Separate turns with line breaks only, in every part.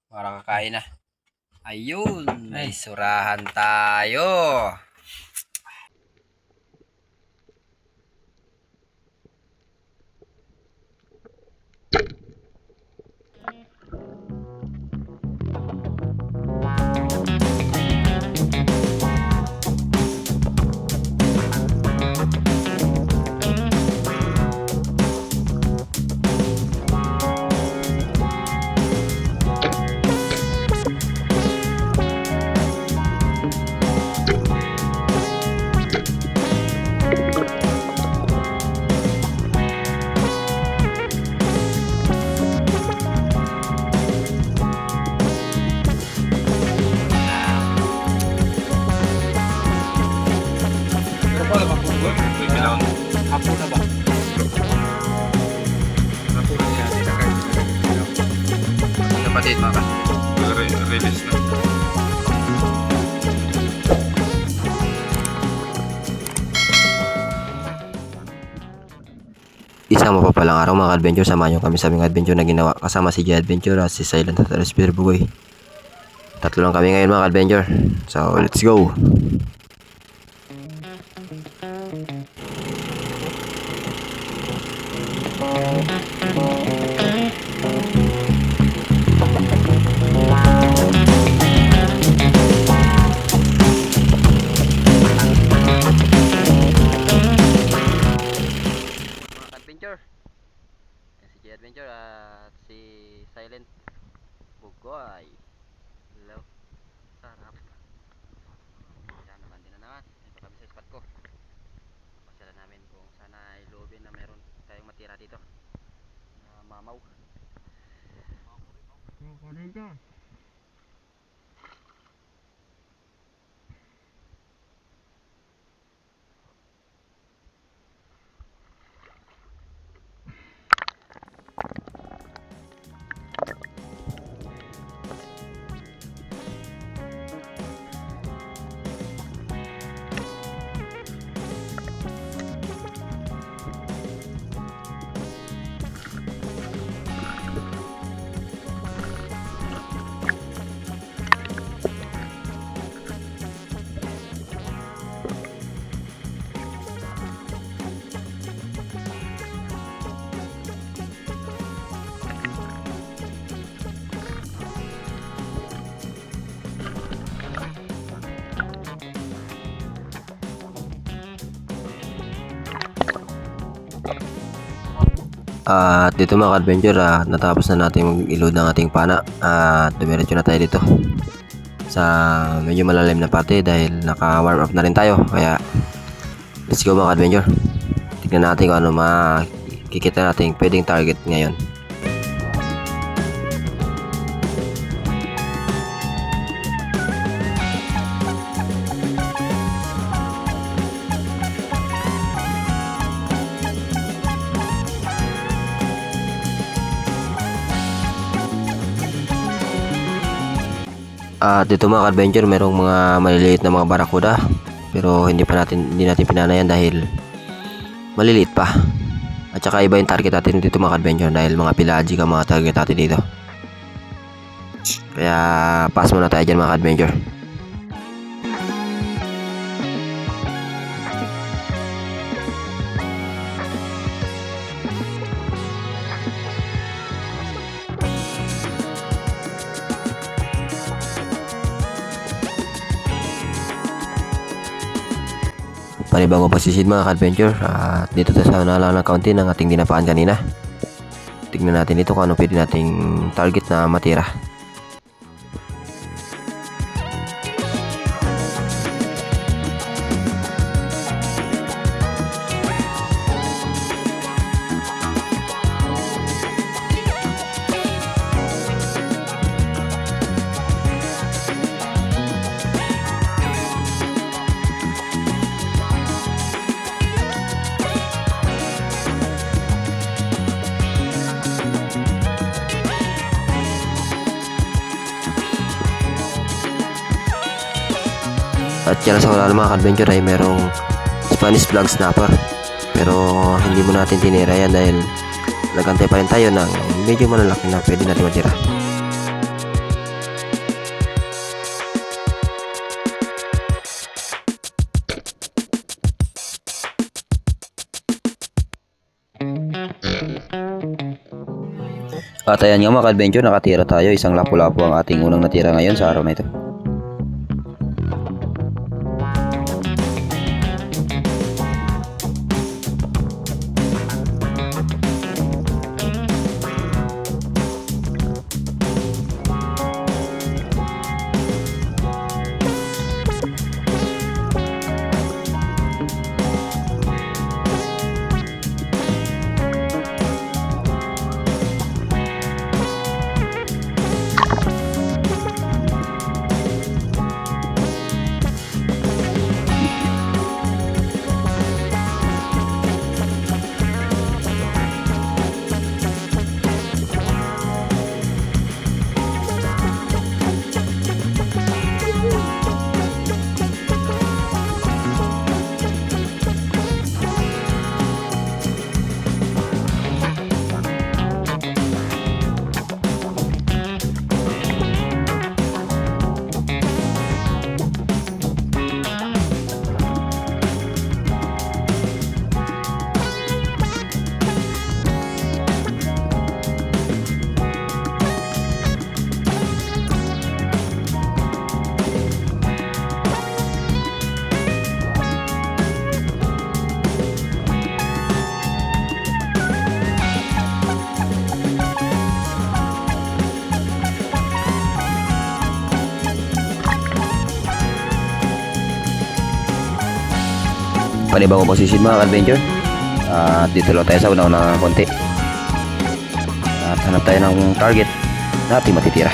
Para kakain na. Ayun, may surahan tayo.
Pero pala mapugol, may kailangan hapon na ba? Hapon na niya, hindi na kahit
Kapatid mga ka.
release na.
Isang mapapalang araw mga adventure, samahan nyo kami sa aming adventure na ginawa kasama si J Adventure at si Silent at Spear Bugoy. Tatlo lang kami ngayon mga adventure. So let's go. Mga adventure, si J Adventure at si Silent Bugoy. Hello. Sarap. Yan, naman na naman. Ito kami sa spot ko. Pasyalan namin kung sana ay loobin na meron tayong matira dito. Mamaw. At dito mga adventure, natapos na natin mag-load ng ating pana at dumiretso na tayo dito sa medyo malalim na parte dahil naka-warm up na rin tayo. Kaya let's go mga adventure. Tignan natin kung ano makikita natin pwedeng target ngayon. Dito mga adventure, merong mga maliliit na mga barakuda pero hindi natin pinanayan dahil maliliit pa. At saka iba yung target natin dito mga adventure dahil mga pelagic ang mga target natin dito. Kaya pass muna tayo dyan mga adventure. Panibagong pasisid mga ka-adventure, dito tayo sa nalang ng kaunti ng ating dinapaan kanina. Tignan natin dito kung ano pwede nating target na matira. At yan sa wala mga adventure ay merong Spanish flag snapper, pero hindi mo natin tinira yan dahil nagantay pa rin tayo ng medyo malalaki na pwede natin matira.
At ayan nga mga ka-adventure, nakatira tayo. Isang lapu-lapu ang ating unang natira ngayon sa araw na ito. Panibagong position mga ka-adventure. At dito lang tayo sa una-una ng konti. At hanap tayo ng target na ating matitira.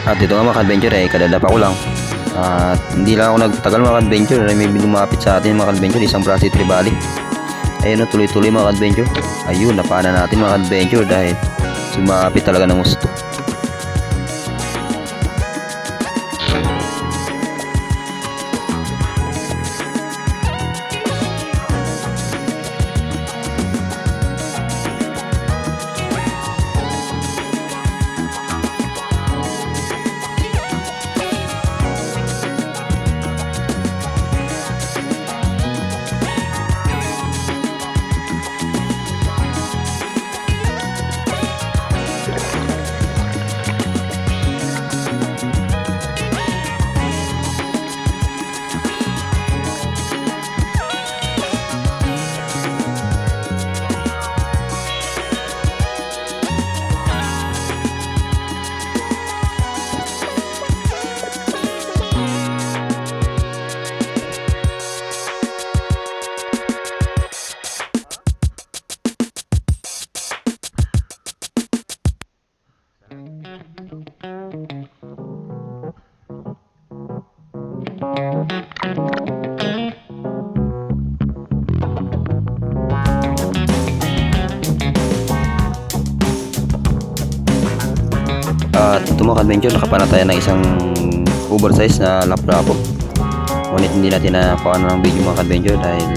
At dito nga mga ka-adventure ay kadadapa ko lang. At hindi lang ako nagtagal mga ka-adventure, may lumapit sa atin mga ka-adventure, isang Brazil Trevally. Ayun o, tuloy-tuloy mga ka-adventure. Ayun, napana natin mga ka-adventure dahil sumapit talaga ng gusto. At ito mga ka-adventure, nakapana tayo ng isang oversize na lapu-lapu. Ngunit hindi natin nakuha ng video mga ka-adventure dahil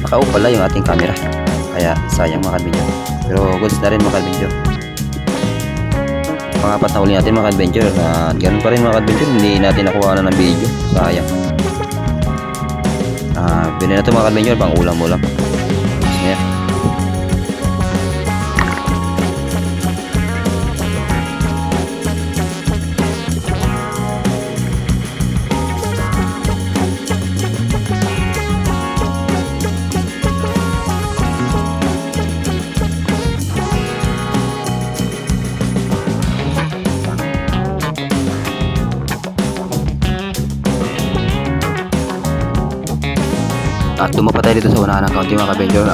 naka-off pala yung ating camera. Kaya sayang mga ka-adventure. Pero goods na rin mga ka-adventure. Pangapat na huli natin mga ka-adventure. At ganun pa rin mga ka-adventure, hindi natin nakuha na ng video. Sayang. Bili na ito mga ka-adventure, pang ulam-ulam. Yeah. At dumapa tayo dito sa unahan ng kaunti mga ka-adventure.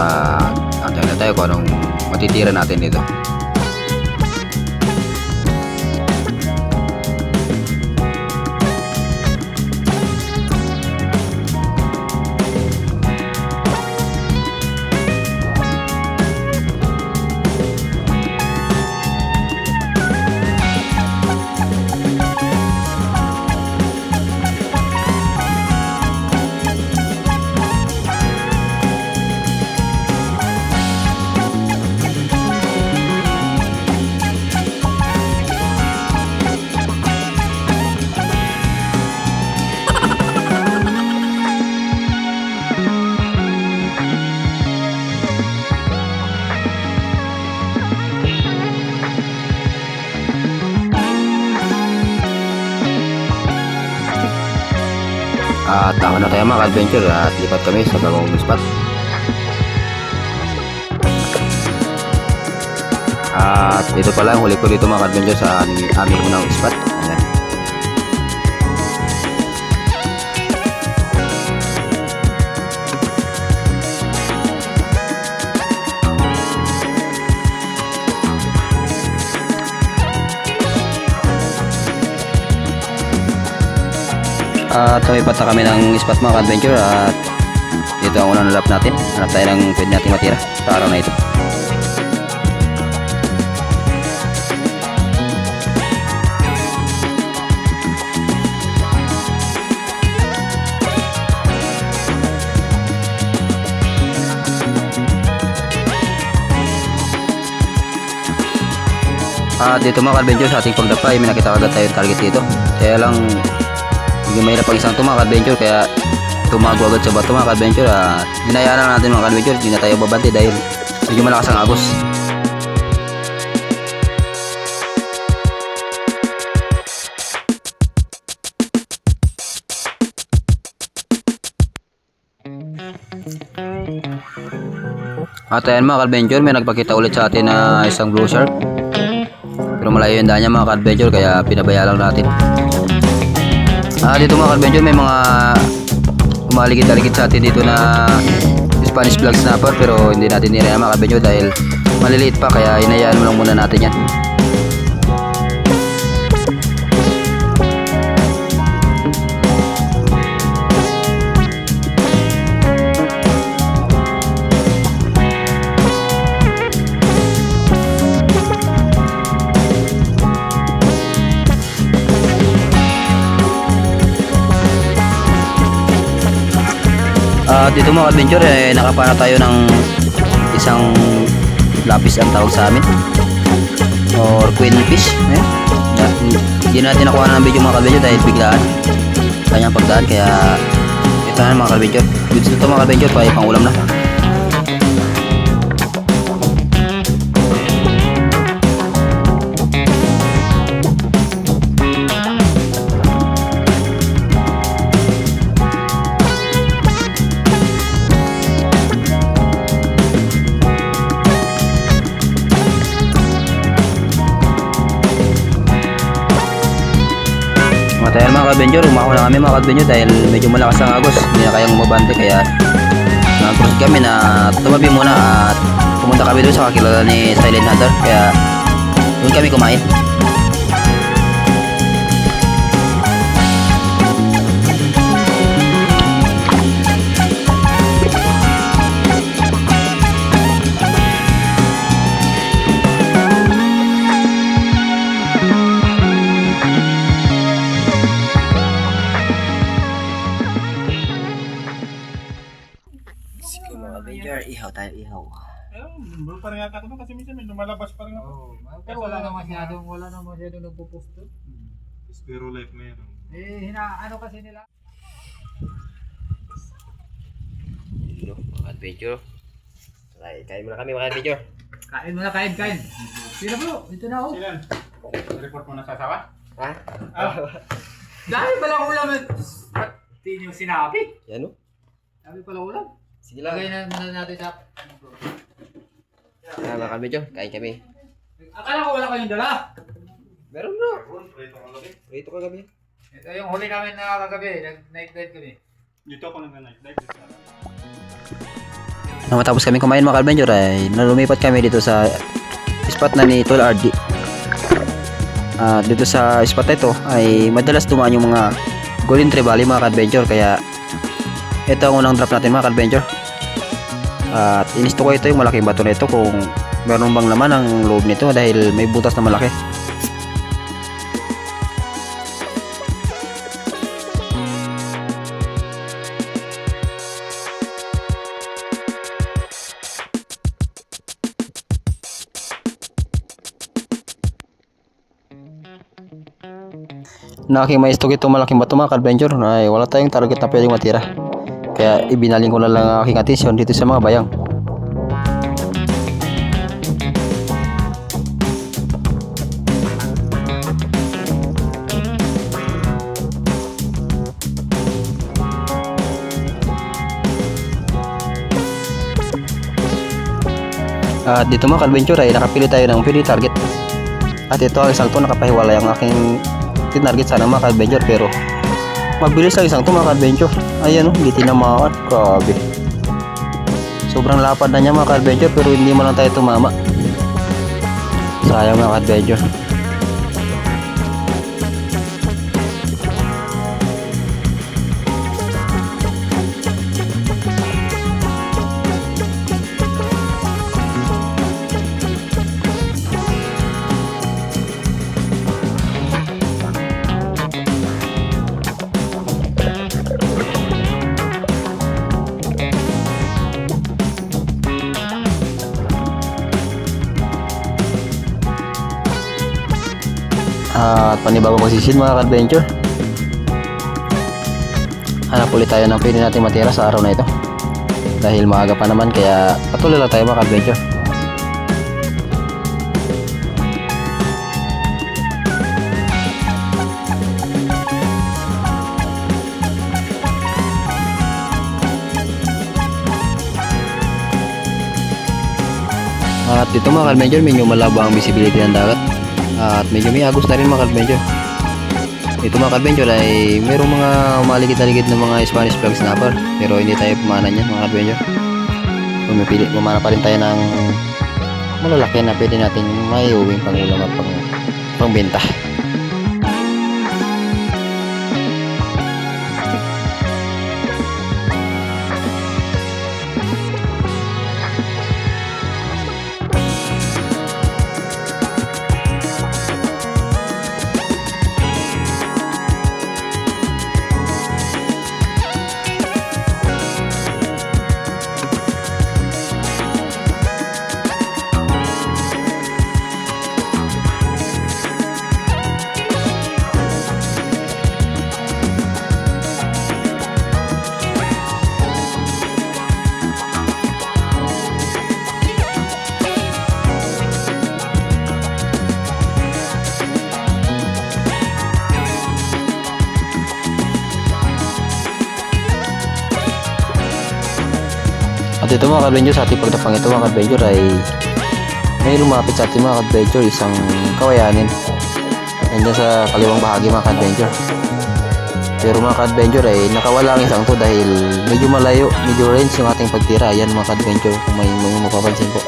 Antayin na tayo kung anong matitira natin dito. At ako na tayo mga ka-adventure at lipat kami sa bagong spot. At ito pala ang huli ko dito mga ka-adventure sa aming unang spot. Ayan. At tumipat na kami ng spot mga ka-adventure at dito ang unang nalap natin. Hanap tayo ng pwede natin matira sa araw na ito. At dito mga ka-adventure sa ating pagdapa ay may nakita agad tayong target dito. Kaya lang hindi mahirap pag isang ito mga ka-adventure, kaya tumago agad sa bato mga ka-adventure. At hinayaan lang natin mga ka-adventure, hindi na tayo babante dahil medyo malakas ang agos. At ayan mga ka-adventure, may nagpakita ulit sa atin na isang blue shark. Pero malayo yung daan niya mga ka-adventure, kaya pinabaya lang natin. Dito mga ka-adventure may mga umaligid-aligid sa atin dito na Spanish flag snapper, pero hindi natin niraya mga ka-adventure dahil maliliit pa, kaya hinayaan mo lang muna natin yan. Dito mga adventure nakapana tayo ng isang lapis ang tawag sa amin or queen fish. Hindi natin nakuha ng video mga adventure dahil biglaan kanyang pagdaan, kaya ito na mga adventure. Goods ito mga adventure, pang ulam na. Ayan mga ka-adventure, umako na kami mga ka-adventure dahil medyo malakas ang agos, hindi na kayang umabante, kaya nag-proceed kami na tumabi muna at pumunta kami doon sa kakilala ni Silent Hunter, kaya doon kami kumain. Ihaw tayo, ihaw.
Bro, parang yata ako doon kasi minsan may lumalabas parang ako.
Pero wala naman masyadong nagpo-post doon.
Zero life meron.
Ano kasi nila?
Dito, mga adventure. Kain muna kami mga adventure.
Kain muna, kain. Sino bro? Ito na ako.
Silan, report mo na sa asawa?
Ha?
Dami pala ulam. Hindi niyo sinabi.
Yan o.
Dami pala ulam.
Sige lang.
Lagay na muna natin sa...
Mga adventure, kain kami.
Akala ko wala kayong dala.
Meron bro.
Prito ko lagi.
Rito ka gabi.
Ito yung huli namin na kagabi. Nag-night dive kami.
Dito ako nag-night dive.
Nang matapos kami kumain mga adventure ay nalumipat kami dito sa spot na ni Tol RD. Dito sa spot na ito ay madalas dumaan yung mga golden trevally mga adventure, kaya ito ang unang drop natin mga adventure. At inisto ko ito yung malaking bato na ito kung meron bang laman ang loob nito dahil may butas na malaki. Na aking maistok itong malaking bato mga adventure ay wala tayong target na pwedeng matira, kaya ibinaling ko na lang ang aking atensyon dito sa mga bayang. At dito mga ka-adventure ay nakapili tayo ng pili target. At ito ang isang to nakapahiwalay ang aking tinarget sana mga ka-adventure, pero mabilis lang isang to mga ka-adventure. Ayan oh, hindi tinamaan. Grabe. Sobrang lapad na niya mga ka-adventure, pero hindi mo lang tayo tumama. Sayang mga ka-adventure. At panibagong position mga ka-adventure. Hanap ulit tayo ng pwede natin matira sa araw na ito. Dahil maaga pa naman, kaya patuloy lang tayo mga ka-adventure. At dito mga ka-adventure, medyo malabo ang visibility ng dagat. At medyo may agos na rin mga ka-adventure. Ito mga ka-adventure ay mayroong mga umaligid-aligid ng mga Spanish flag snapper, pero hindi tayo pumana niyan mga ka-adventure. Pumana pa rin tayo ng malalaki na pwede natin may uwing pangulam at pangbenta. At ito mga ka-adventure, sa ating pagdapang ito mga ka-adventure ay may lumapit sa ating mga ka-adventure, isang kawayanin. Nandiyan sa kaliwang bahagi mga ka-adventure. Pero mga ka-adventure ay nakawala ang isang to dahil medyo malayo, medyo range yung ating pagtira. Ayan mga ka-adventure, kung may mapapansin po.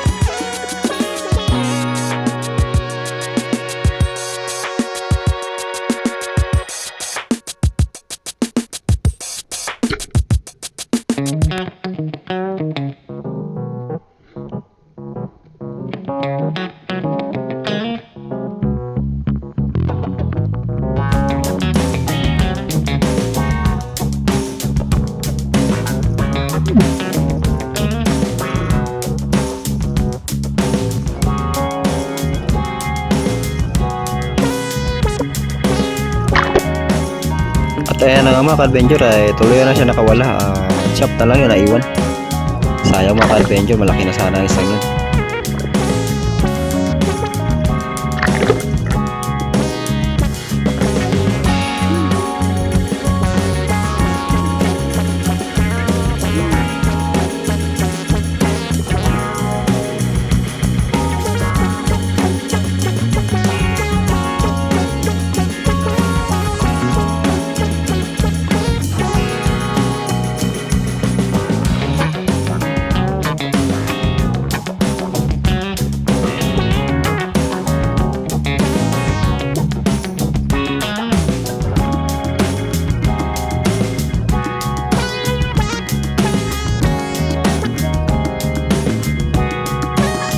At ayan na nga mga ka-adventure ay tuloy na siya nakawala. Shop na lang yun naiwan. Sayang mga ka-adventure, malaki na sana ang isang yun.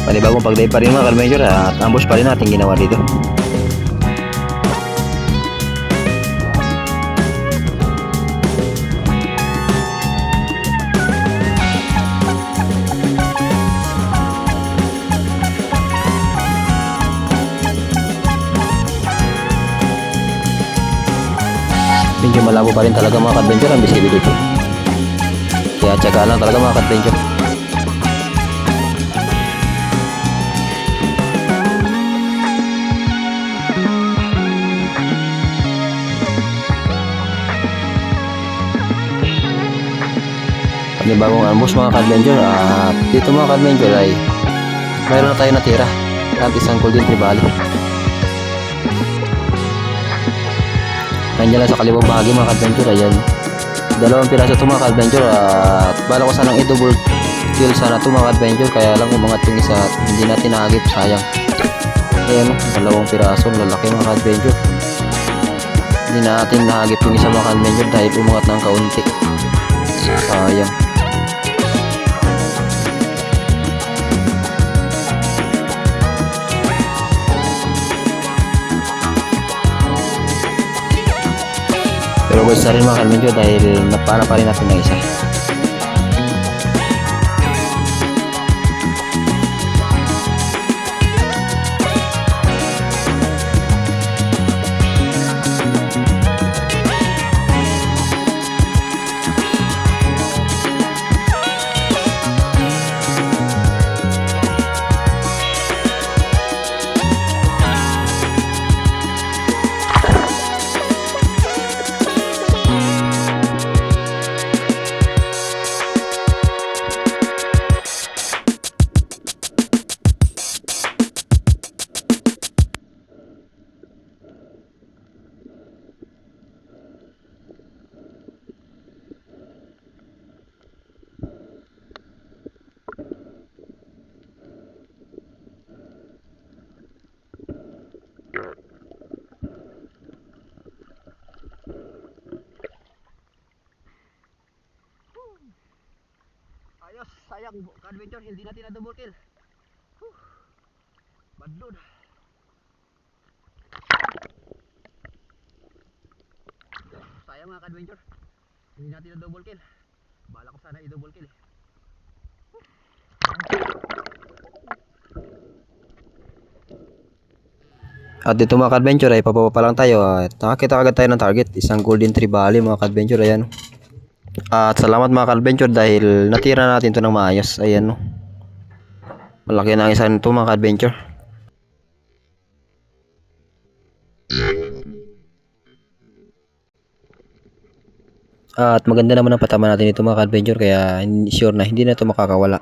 Panibagong pag-dive pa rin mga ka-adventure at ambush pa rin natin ginawa dito. Medyo malabo pa rin talaga mga ka-adventure ang visibility. Kaya tsaga lang talaga mga ka-adventure. Panibagong ambush mga ka-adventure at dito mga ka-adventure ay mayroon na tayo natira at isang golden tribali. Nandiyan lang sa kaliwang bahagi mga ka-adventure. Ayan, dalawang piraso ito mga ka-adventure at bala ko sanang i-double kill sana ito mga ka-adventure, kaya lang umangat yung isa at hindi natin nahagip, sayang. Ayan, dalawang piraso, lalaki mga ka-adventure. Hindi natin nahagip yung isa mga ka-adventure dahil umangat ng kaunti, sayang. Pero guys na rin mga ka-adventure dahil napana pa rin natin ng isa.
Ayos, sayang ka-adventure, hindi natin na double kill. Badlod. Sayang mga ka-adventure, hindi natin na double kill. Bala ko sana i-double kill.
At dito mga ka-adventure ay papapa pa lang tayo at nakakita agad tayo ng target, isang golden tribali mga ka-adventure. Ayan, at salamat mga ka-adventure dahil natira natin to ng maayos. Ayan, no, malaki na ang isa nito mga ka-adventure. At maganda naman ang patama natin ito mga ka-adventure, kaya sure na hindi na ito makakawala.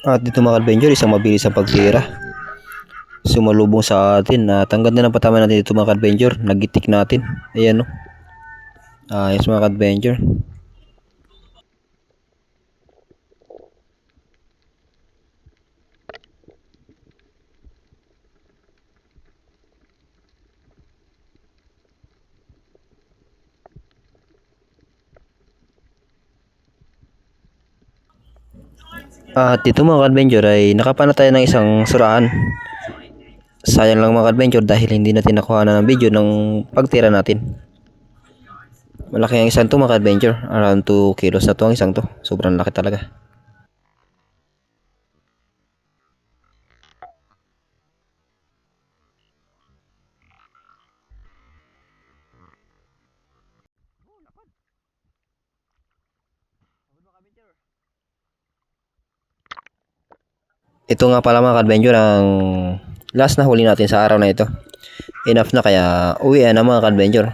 At dito mga ka-adventure, isang mabilis ang pagtira, sumalubong sa atin at ang ganda ng patama natin dito mga ka-adventure, nagitik natin. Ayan, no, ayos mga ka-adventure. At dito mga ka-adventure ay nakapana tayo ng isang surahan. Sayang lang mga ka-adventure dahil hindi natin nakuha na ng video ng pagtira natin. Malaki ang isang to mga ka-adventure, around 2 kilos na to ang isang to, sobrang laki talaga. ito nga pala mga ka-adventure ang last na huli natin sa araw na ito. Enough na kaya uwi na mga ka-adventure.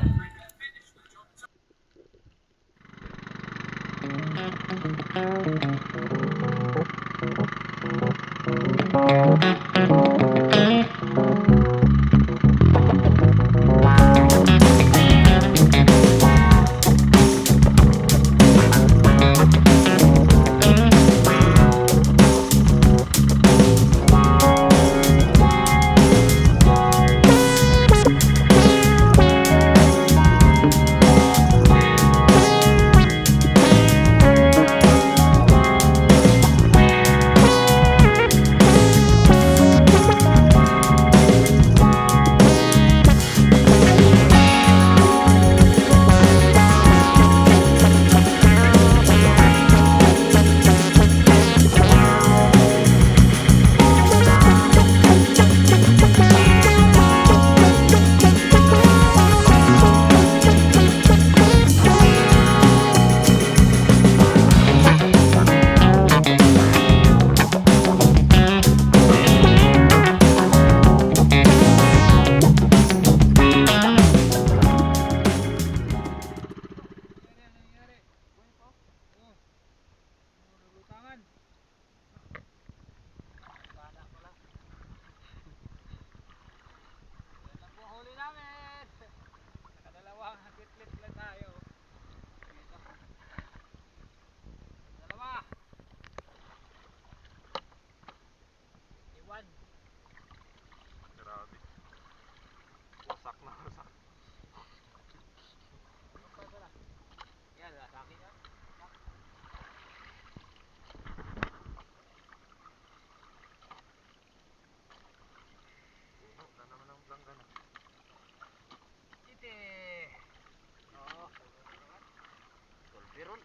Tulpiron.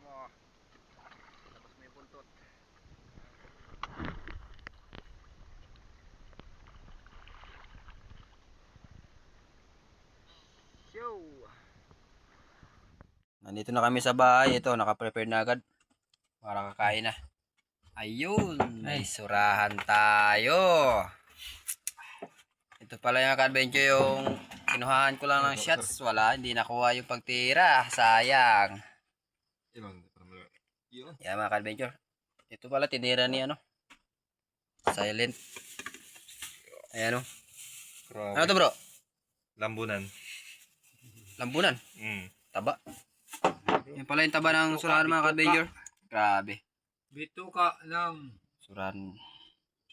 Wah. Tapos may buntot. Yo.
Nandito na kami sa bahay. Ito, naka-prepare na agad. Para kakain na. Ayun, may surahan tayo. Ito pala yung ka-adventure yung kinuhaan ko lang ng shots. Wala, hindi nakuha yung pagtira. Sayang. Yan mga ka-adventure. Ito pala tinira ni ano. Silent. Ayan o. Ano to bro?
Lambunan.
Lambunan. Taba. Yan pala yung taba ng surahan mga ka-adventure. Grabe.
Bito ka ng
Surahan.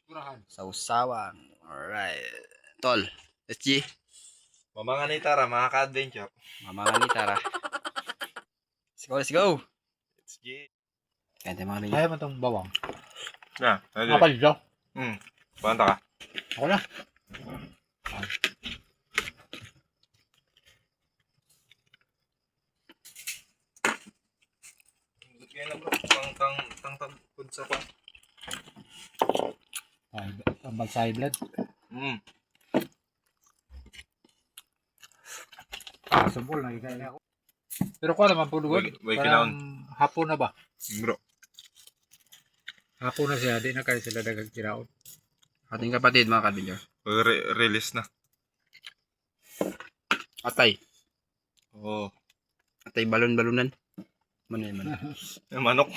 surahan.
Sausawan. Alright. Tol. SG.
Mamanga ni Tara, mga ka-adventure.
Mamanga ni Tara. Let's go, let's go.
Let's get.
Kaya tayo mga ka-adventure.
Kaya mo itong bawang.
Na, okay.
Kapal dito.
Panta ka.
Ako na.
Kaya na bro, tang punsa pa.
Tambal sa blood. Subol na ikaya ako. Pero ko naman po doon.
Way
Parang hapon na ba?
Bro.
Hapon na siya. Di na kayo sila dagang kiraon.
Ating kapatid mga ka-adventure.
Release na.
Atay.
Oh.
Atay balon-balunan. Manay man.
Manok.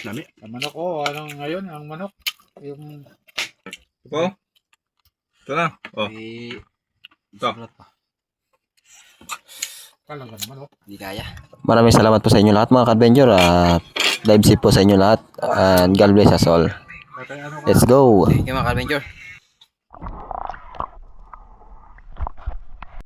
Dami.
Ang manok ko. Anong ngayon? Ang manok. Yung
Ito? Ito na. Oh.
Eh,
Ito.
kalang ka ng manok.
hindi kaya.
Maraming salamat po sa inyo lahat mga ka-adventure at live safe po sa inyo lahat and God bless us all.
Kaya ano ka?
Let's go!
Thank you mga ka-adventure.